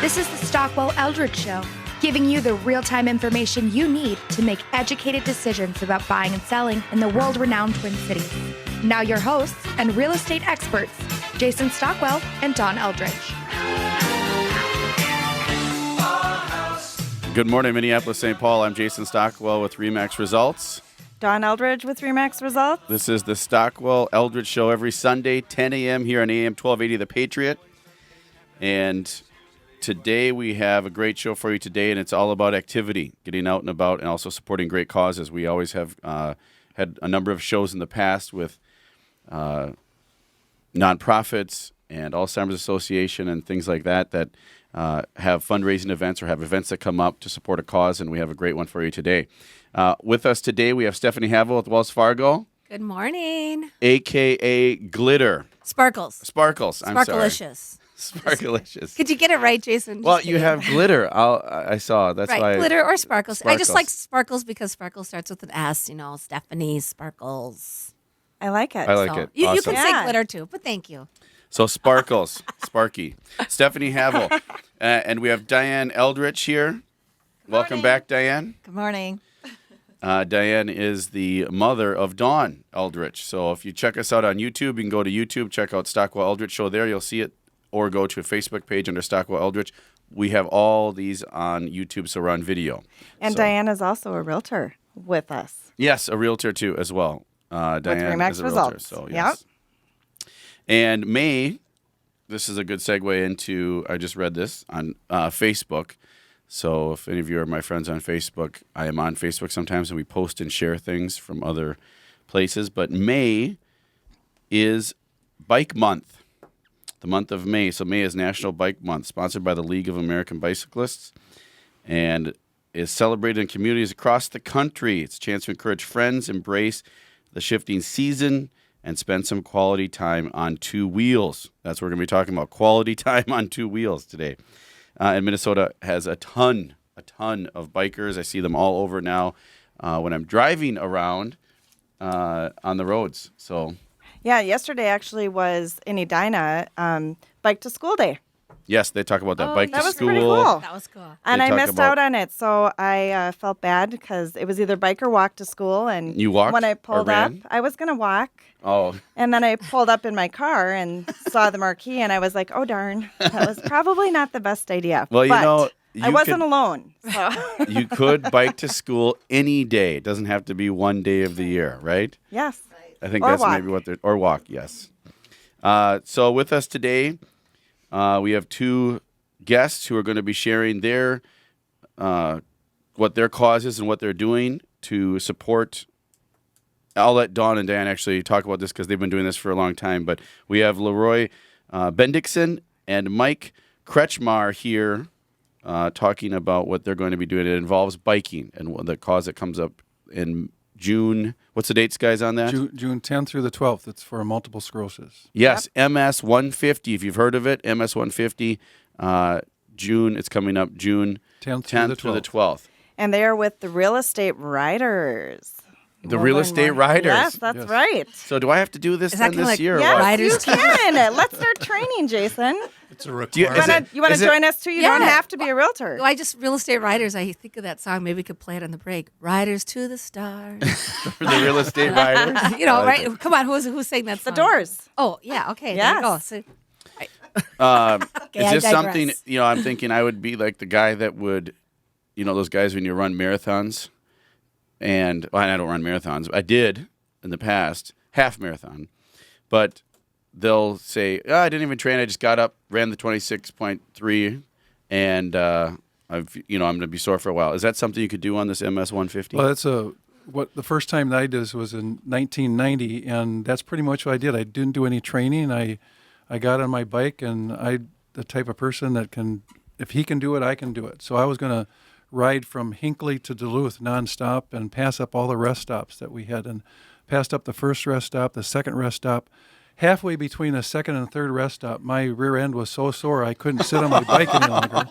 This is the Stockwell Eldridge Show, giving you the real-time information you need to make educated decisions about buying and selling in the world-renowned Twin Cities. Now your hosts and real estate experts, Jason Stockwell and Don Eldridge. Good morning, Minneapolis, St. Paul. I'm Jason Stockwell with RE/MAX Results. Don Eldridge with RE/MAX Results. This is the Stockwell Eldridge Show every Sunday, 10 a.m. here on AM 1280 The Patriot. And today we have a great show for you today, and it's all about activity, getting out and about, and also supporting great causes. We always have had a number of shows in the past with nonprofits and Alzheimer's Association and things like that have fundraising events or have events that come up to support a cause, and we have a great one for you today. With us today, we have Stephanie Havel with Wells Fargo. Good morning. A.K.A. Glitter. Sparkles. I'm sorry. Sparkalicious. Sparkalicious. Could you get it right, Jason? Well, you have glitter. I saw. That's right, why. Glitter or sparkles. I just like sparkles because sparkles starts with an S. You know, Stephanie Sparkles. I like it. I like it. You Awesome. can say glitter too, but thank you. So Sparkles, Sparky, Stephanie Havel, and we have Diane Eldridge here. Welcome back, Diane. Good morning. Diane is the mother of Dawn Eldridge. So if you check us out on YouTube, you can go to YouTube, check out Stockwell Eldridge Show there. You'll see it. Or go to a Facebook page under Stockwell Eldridge. We have all these on YouTube, so we're on video. And Diane is also a realtor with us. Yes, a realtor too as well. Diane RE/MAX is a realtor. Results. So yes. Yep. And May, this is a good segue into, I just read this on Facebook. So if any of you are my friends on Facebook, I am on Facebook sometimes, and we post and share things from other places. But May is Bike Month. The month of May. So May is National Bike Month, sponsored by the League of American Bicyclists, and is celebrated in communities across the country. It's a chance to encourage friends, embrace the shifting season, and spend some quality time on two wheels. That's what we're going to be talking about, quality time on two wheels today. And Minnesota has a ton of bikers. I see them all over now when I'm driving around on the roads. So. Yeah, yesterday actually was in Edina, Bike to School Day. Yes, they talk about that. Bike to that was school. pretty cool. That was cool. And I missed out on it, so I felt bad because it was either bike or walk to school. And you walked when I pulled or up, ran? I was going to walk. Oh. And then I pulled up in my car and saw the marquee, and I was like, oh, darn. That was probably not the best idea. Well, but I wasn't alone. So. You could bike to school any day. It doesn't have to be one day of the year, right? Yes. I think Or that's walk. maybe what they're... Or walk, yes. So with us today, we have two guests who are going to be sharing their what their cause is and what they're doing to support. I'll let Dawn and Dan actually talk about this because they've been doing this for a long time. But we have Leroy Bendixson and Mike Kretschmar here talking about what they're going to be doing. It involves biking and the cause that comes up in June. What's the dates, guys, on that? June 10th through the 12th. It's for multiple sclerosis. Yes, MS 150. If you've heard of it, MS 150. June. It's coming up June 10th through the 12th. And they are with the Real Estate Riders. The Real Estate Riders. Yes, that's right. So do I have to do this then this year? Or Yes, what? Riders you team? can. Let's start training, Jason. It's a requirement. You want to join us too? You don't have to be a realtor. I just real estate riders. I think of that song. Maybe we could play it on the break. Riders to the stars. For the Real Estate Riders? You know, I like right? Come on, who sang that song? The Doors. Oh, yeah. Okay. Yes. There you go. So, Is this I something, digress. I'm thinking I would be like the guy that would, those guys when you run marathons, and I don't run marathons. I did in the past, half marathon, but they'll say, I didn't even train. I just got up, ran the 26.3, and I'm going to be sore for a while. Is that something you could do on this MS 150? Well, that's what the first time that I did this was in 1990, and that's pretty much what I did. I didn't do any training. I got on my bike, and I'm the type of person that can, if he can do it, I can do it. So I was going to ride from Hinckley to Duluth nonstop and pass up all the rest stops that we had, and passed up the first rest stop, the second rest stop. Halfway between the second and third rest stop, my rear end was so sore I couldn't sit on my bike any longer.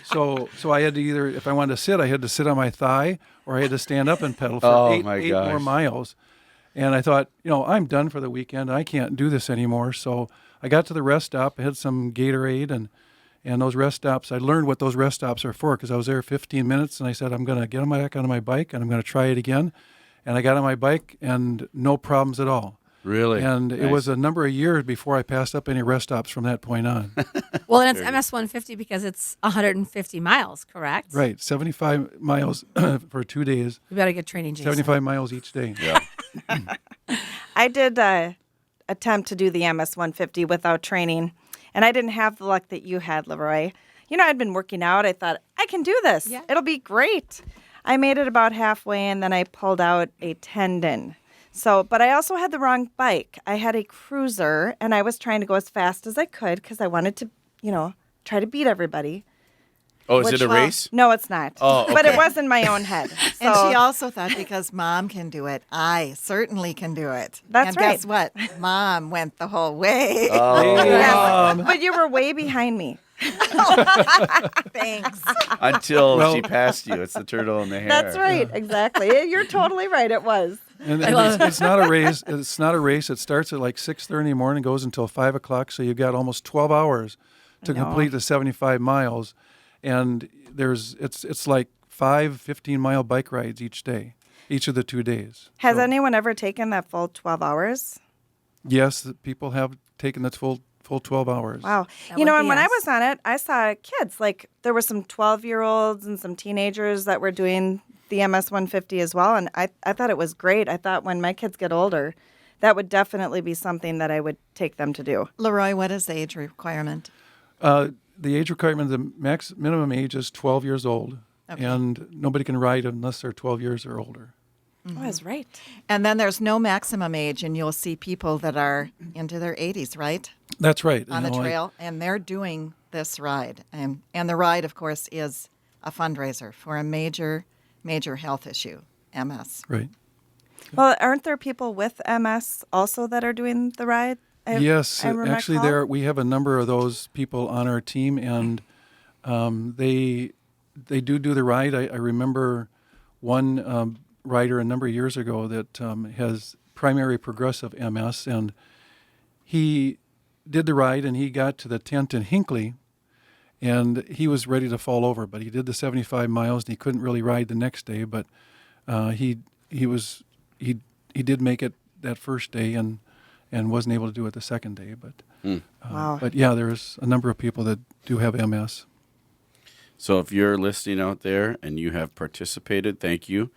So I had to either, if I wanted to sit, I had to sit on my thigh, or I had to stand up and pedal for eight more miles. And I thought, I'm done for the weekend. I can't do this anymore. So I got to the rest stop, I had some Gatorade, And those rest stops, I learned what those rest stops are for because I was there 15 minutes and I said, I'm going to get back on my bike and I'm going to try it again. And I got on my bike and no problems at all. Really? And it was a number of years before I passed up any rest stops from that point on. Well, and it's MS 150 because it's 150 miles, correct? Right, 75 miles for 2 days. You better get training, Jason. 75 miles each day. Yeah. I did attempt to do the MS 150 without training, and I didn't have the luck that you had, Leroy. You know, I'd been working out. I thought, I can do this. Yeah. It'll be great. I made it about halfway, and then I pulled out a tendon. So, but I also had the wrong bike. I had a cruiser, and I was trying to go as fast as I could because I wanted to, try to beat everybody. Oh, is it a race? No, it's not. Oh, But it okay. was in my own head. So, And she also thought because Mom can do it, I certainly can do it. That's and right. guess what? Mom went the whole way. Oh, Yes. But you were way behind me. Thanks. until she passed you. It's the turtle in the hair. That's right. Exactly. You're totally right. It was. And it's not a race. It's not a race. It starts at like 6:30 in the morning, goes until 5 o'clock. So you've got almost 12 hours to complete the 75 miles. And it's like 5 15-mile bike rides each day, each of the 2 days. Has So, anyone ever taken that full 12 hours? Yes, people have taken the full 12 hours. Wow. That You know, would and be when I us. was on it, I saw kids. Like, there were some 12-year-olds and some teenagers that were doing the MS 150 as well. And I thought it was great. I thought when my kids get older, that would definitely be something that I would take them to do. Leroy, what is the age requirement? The age requirement, the minimum age is 12 years old. Okay. And nobody can ride unless they're 12 years or older. Oh, that's right. And then there's no maximum age, and you'll see people that are into their 80s, right? That's right. On the You know, trail, and they're doing this ride. And the ride, of course, is a fundraiser for a major health issue, MS. Right. Well, aren't there people with MS also that are doing the ride? Yes, I remember actually, recall. we have a number of those people on our team, and they do the ride. I remember one rider a number of years ago that has primary progressive MS, and he did the ride, and he got to the tent in Hinckley, and he was ready to fall over, but he did the 75 miles, and he couldn't really ride the next day, but he did make it that first day, and wasn't able to do it the second day. But Wow. but yeah, there's a number of people that do have MS. So if you're listening out there and you have participated, thank you,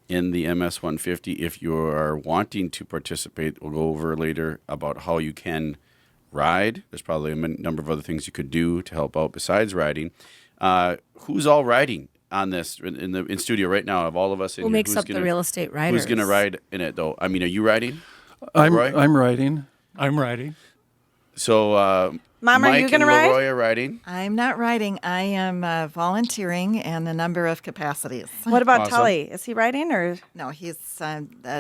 in the MS 150. If you are wanting to participate, we'll go over later about how you can ride. There's probably a number of other things you could do to help out besides riding. Who's all riding on this in studio right now? Of all of us in Who here, makes who's up the gonna- real estate riders? Who's going to ride in it, though? I mean, are you riding? I'm Roy? riding. I'm riding. So, Mom, are Mike you gonna and ride? Leroy are riding. I'm not riding. I am volunteering in a number of capacities. What about Awesome. Tully? Is he riding or? No, he's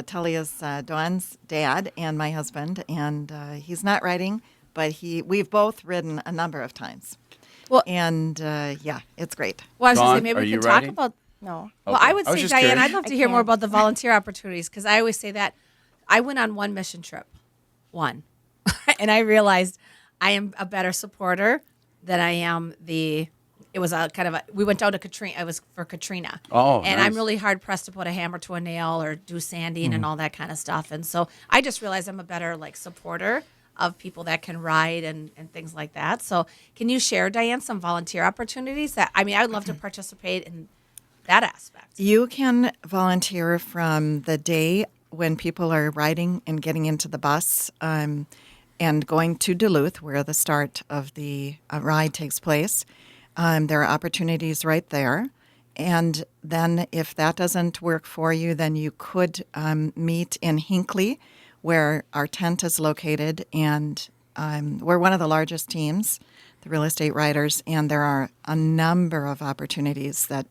Tully is Dawn's dad and my husband, and he's not riding, but we've both ridden a number of times. Well- and yeah, it's great. Well, I was going to Dawn, say, maybe are we you can talk riding? about. No. Well, Okay. I would I was say, just Diane, curious. I'd love to hear more about the volunteer opportunities because I always say that I went on one mission trip, and I realized I am a better supporter than I am it was a kind of we went down to Katrina. It was for Katrina. Oh, and nice. I'm really hard pressed to put a hammer to a nail or do sanding and all that kind of stuff. And so I just realized I'm a better supporter of people that can ride and things like that. So can you share, Diane, some volunteer opportunities I would love to participate in that aspect. You can volunteer from the day when people are riding and getting into the bus and going to Duluth, where the start of the ride takes place. There are opportunities right there. And then if that doesn't work for you, then you could meet in Hinckley, where our tent is located. And we're one of the largest teams, the real estate riders, and there are a number of opportunities that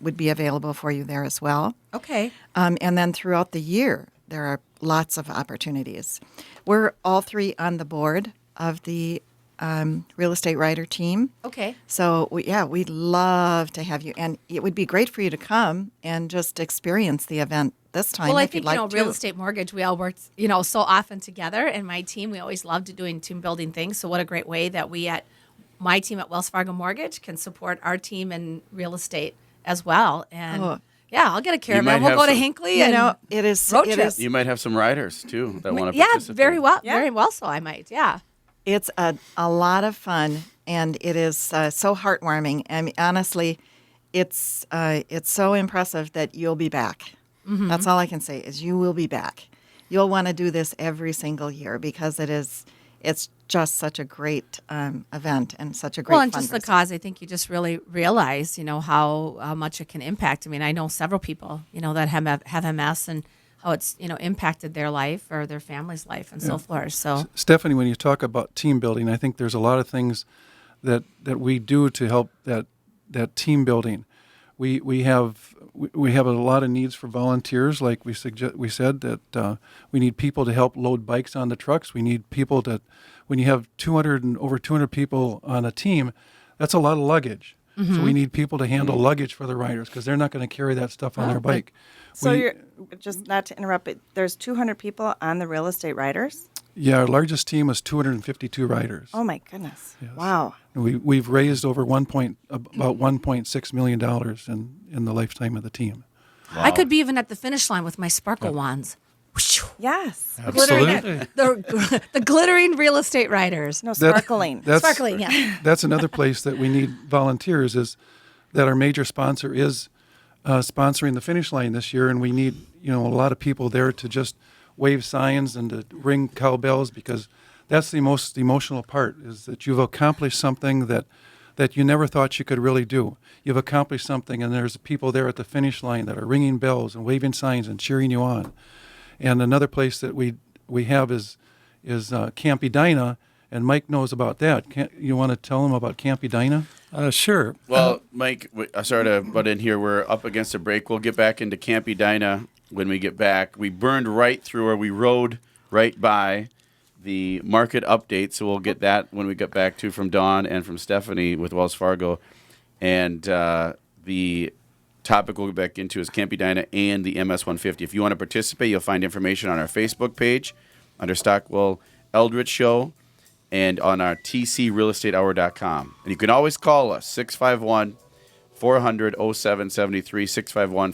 would be available for you there as well. Okay. And then throughout the year, there are lots of opportunities. We're all three on the board of the real estate rider team. Okay. So, we'd love to have you. And it would be great for you to come and just experience the event this time Well, I if think, you'd like to. real estate mortgage, we all worked, so often together. And my team, we always loved doing team building things. So what a great way that we at my team at Wells Fargo Mortgage can support our team in real estate as well. And yeah, I'll get a caravan. might We'll have go to some- Hinckley You and know, it is. road It trip. is. You might have some riders too that want to yeah, participate. very well. Yeah. Very well so I might. Yeah. It's a lot of fun, and it is so heartwarming. I mean, honestly, it's so impressive that you'll be back. Mm-hmm. That's all I can say is you will be back. You'll want to do this every single year because it's just such a great event and such a great Well, and just the fundraiser. cause, I think you just really realize, how much it can impact. I mean, I know several people, that have MS and how it's, impacted their life or their family's life and so forth. So, Stephanie, when you talk about team building, I think there's a lot of things that we do to help that team building. We have a lot of needs for volunteers, like we said that we need people to help load bikes on the trucks. We need people that when you have over 200 people on a team, that's a lot of luggage. So we need people to handle luggage for the riders because they're not going to carry that stuff on their bike. So We- you're just not to interrupt, but there's 200 people on the real estate riders. Yeah, our largest team was 252 riders. Oh my goodness! Wow. And we've raised over about $1.6 million in the lifetime of the team. I could be even at the finish line with my sparkle wands. Yes. Absolutely. The glittering real estate riders. No sparkling. Sparkling, yeah. That's another place that we need volunteers. Is that our major sponsor is sponsoring the finish line this year, and we need a lot of people there to just wave signs and to ring cowbells because that's the most emotional part. Is that you've accomplished something that you never thought you could really do. You've accomplished something, and there's people there at the finish line that are ringing bells and waving signs and cheering you on. And another place that we have is Camp Edina, and Mike knows about that. You want to tell him about Camp Edina? Sure. Well, Mike, sorry to butt in here. We're up against a break. We'll get back into Camp Edina when we get back. We burned right through, or we rode right by the market update, so we'll get that when we get back to from Dawn and from Stephanie with Wells Fargo. And the topic we'll get back into is Camp Edina and the MS-150. If you want to participate, you'll find information on our Facebook page under Stockwell Eldritch Show and on our tcrealestatehour.com. And you can always call us, 651-400-0773,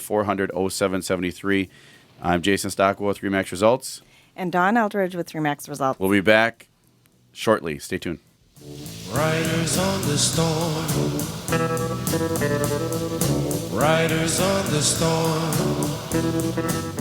651-400-0773. I'm Jason Stockwell with Remax Results. And Dawn Eldridge with Remax Results. We'll be back shortly. Stay tuned. Riders on the storm. Riders on the storm.